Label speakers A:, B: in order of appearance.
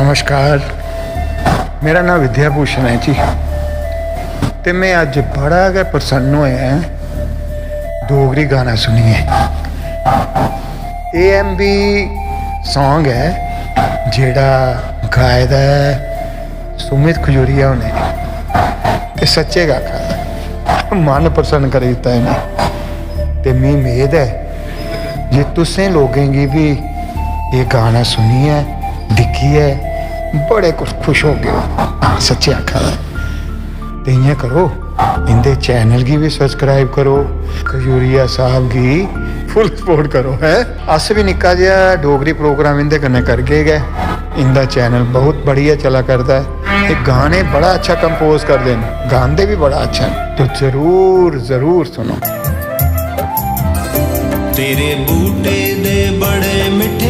A: नमस्कार, मेरा नाम विद्या भूषण है जी। तो मैं अज बड़ा गै प्रसन्न होया डोगरी गाना सुनिए। AMV सॉन्ग है जेड़ा गाए दा है सुमित खजूरिया ने, ते सच्चे गाखा मन प्रसन्न कर दिता इन्हें। ते मी उम्मीद है जे तुसें लोगें गी भी ये गाना सुनिए दिखिए बड़े कुछ खुश हो गए। सच्चे आखा तो इ'यां करो, इंदे चैनल की भी सब्सक्राइब करो, खजूरिया साहब की फुल सपोर्ट करो है। अस भी निक्का जिहा डोगरी प्रोग्राम इंदे कन्नै करगे गए। इंदा चैनल बहुत बढ़िया चला करता है। ये गाने बड़ा अच्छा कंपोज कर देन, गांदे भी बड़ा अच्छा, तो जरूर जरूर सुनो।
B: तेरे बूटे दे बड़े मिठे